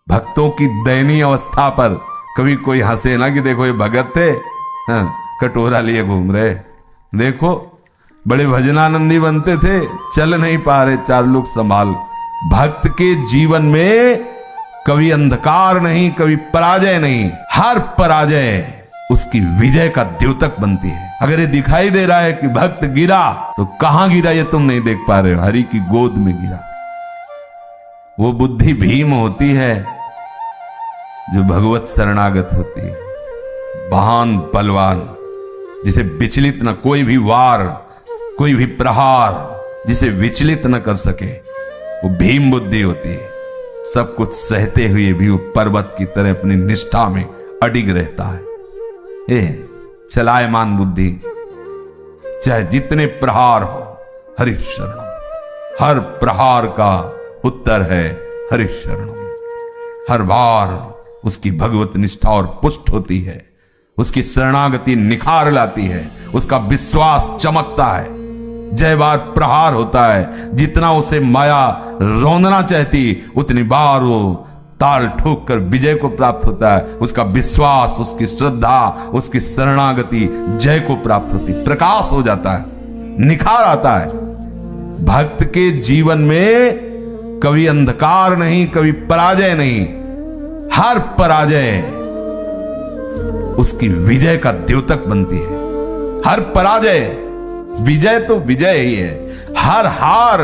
भक्तों की दयनीय अवस्था पर कभी कोई हंसे ना कि देखो ये भगत थे, कटोरा लिए घूम रहे, देखो बड़े भजनानंदी बनते थे, चल नहीं पा रहे, चार लोग संभाल। भक्त के जीवन में कभी अंधकार नहीं, कभी पराजय नहीं, हर पराजय उसकी विजय का द्योतक बनती है। अगर ये दिखाई दे रहा है कि भक्त गिरा, तो कहां गिरा ये तुम नहीं देख पा रहे हो, हरि की गोद में गिरा। वो बुद्धि भीम होती है जो भगवत शरणागत होती है, महान बलवान, जिसे विचलित न कोई भी वार, कोई भी प्रहार जिसे विचलित न कर सके, वो भीम बुद्धि होती है। सब कुछ सहते हुए भी वो पर्वत की तरह अपनी निष्ठा में अडिग रहता है। चलायमान बुद्धि, चाहे जितने प्रहार हो, हरि शरणम। हर प्रहार का उत्तर है हरि शरणम। हर बार उसकी भगवत निष्ठा और पुष्ट होती है, उसकी शरणागति निखार लाती है, उसका विश्वास चमकता है। जय बार प्रहार होता है, जितना उसे माया रौंदना चाहती उतनी बार वो ताल ठोक कर विजय को प्राप्त होता है। उसका विश्वास, उसकी श्रद्धा, उसकी शरणागति जय को प्राप्त होती, प्रकाश हो जाता है, निखार आता है। भक्त के जीवन में कभी अंधकार नहीं, कभी पराजय नहीं, हर पराजय उसकी विजय का द्योतक बनती है। हर पराजय, विजय तो विजय ही है, हर हार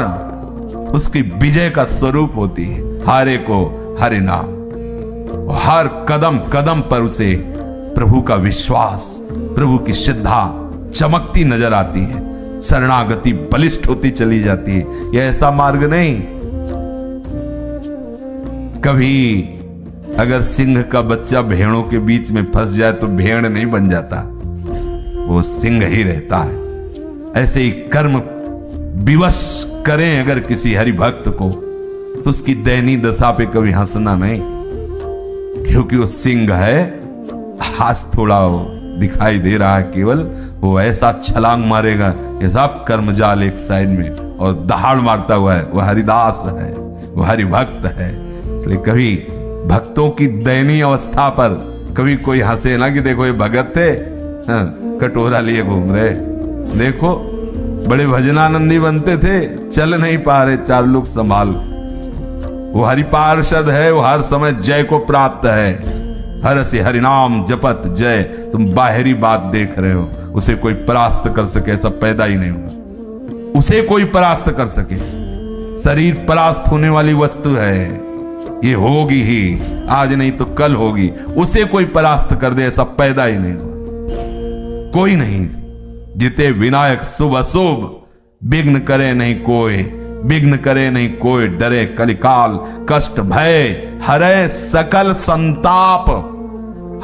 उसकी विजय का स्वरूप होती है। हारे को हरि नाम, हर कदम कदम पर उसे प्रभु का विश्वास, प्रभु की श्रद्धा चमकती नजर आती है, शरणागति बलिष्ठ होती चली जाती है। यह ऐसा मार्ग नहीं, कभी अगर सिंह का बच्चा भेड़ों के बीच में फंस जाए तो भेड़ नहीं बन जाता, वो सिंह ही रहता है। ऐसे ही कर्म विवश करें अगर किसी हरि भक्त को, तो उसकी दयनीय दशा पे कभी हंसना नहीं, क्योंकि वो सिंह है। आज थोड़ा दिखाई दे रहा है केवल, वो ऐसा छलांग मारेगा कि सब कर्मजाल एक साइड में, और दहाड़ मारता हुआ है, वो हरिदास है, वो हरि भक्त है। इसलिए कभी भक्तों की दयनीय अवस्था पर कभी कोई हंसे ना कि देखो ये भगत थे, कटोरा लिए घूम रहे, देखो बड़े भजनानंदी बनते थे, चल नहीं पा रहे, चार लोग संभाल। वो हरि पार्षद है, वो हर समय जय को प्राप्त है। हर से हरिनाम जपत जय। तुम बाहरी बात देख रहे हो, उसे कोई परास्त कर सके ऐसा पैदा ही नहीं हुआ। उसे कोई परास्त कर सके, शरीर परास्त होने वाली वस्तु है, ये होगी ही, आज नहीं तो कल होगी। उसे कोई परास्त कर दे ऐसा पैदा ही नहीं हुआ, कोई नहीं। जिते विनायक शुभ अशुभ, विघ्न करे नहीं कोई, विघ्न करे नहीं कोई, डरे कलिकाल कष्ट भय, हरे सकल संताप,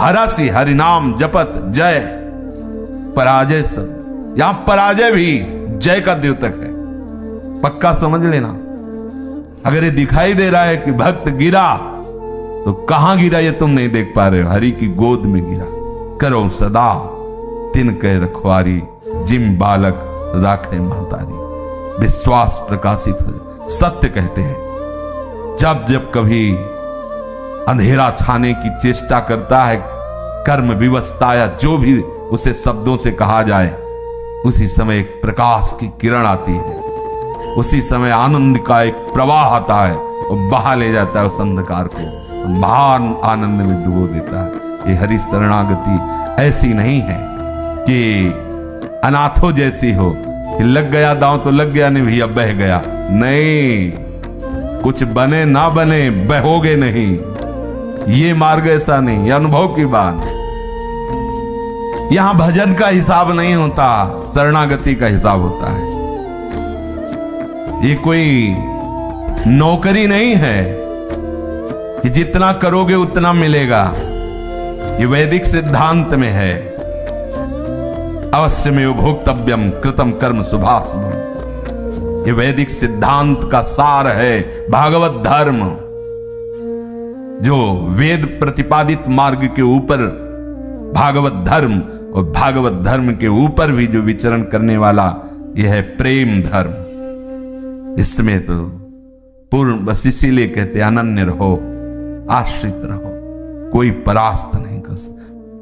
हरसि हरिनाम जपत जय। पराजय सब, यहां पराजय भी जय का द्योतक है, पक्का समझ लेना। अगर ये दिखाई दे रहा है कि भक्त गिरा, तो कहां गिरा ये तुम नहीं देख पा रहे हो, हरि की गोद में गिरा। करो सदा तिन कह रखवारी, जिम बालक राखे महतारी। विश्वास प्रकाशित हो, सत्य कहते हैं। जब जब कभी अंधेरा छाने की चेष्टा करता है, कर्म विवशता या जो भी उसे शब्दों से कहा जाए, उसी समय एक प्रकाश की किरण आती है, उसी समय आनंद का एक प्रवाह आता है और बहा ले जाता है उस अंधकार को, महान आनंद में डुबो देता है। ये हरि शरणागति ऐसी नहीं है कि अनाथों जैसी हो कि लग गया दांव तो लग गया, नहीं भैया बह गया। नहीं, कुछ बने ना बने, बहोगे नहीं। ये मार्ग ऐसा नहीं, ये अनुभव की बात। यहां भजन का हिसाब नहीं होता, शरणागति का हिसाब होता है। ये कोई नौकरी नहीं है कि जितना करोगे उतना मिलेगा। ये वैदिक सिद्धांत में है, अवश्य में भोक्तव्यम कृतम कर्म शुभाशुभम। ये वैदिक सिद्धांत का सार है, भागवत धर्म, जो वेद प्रतिपादित मार्ग के ऊपर भागवत धर्म, और भागवत धर्म के ऊपर भी जो विचरण करने वाला यह है प्रेम धर्म। इसमें तो पूर्ण, बस इसीलिए कहते अनन्य रहो, आश्रित रहो, कोई परास्त नहीं।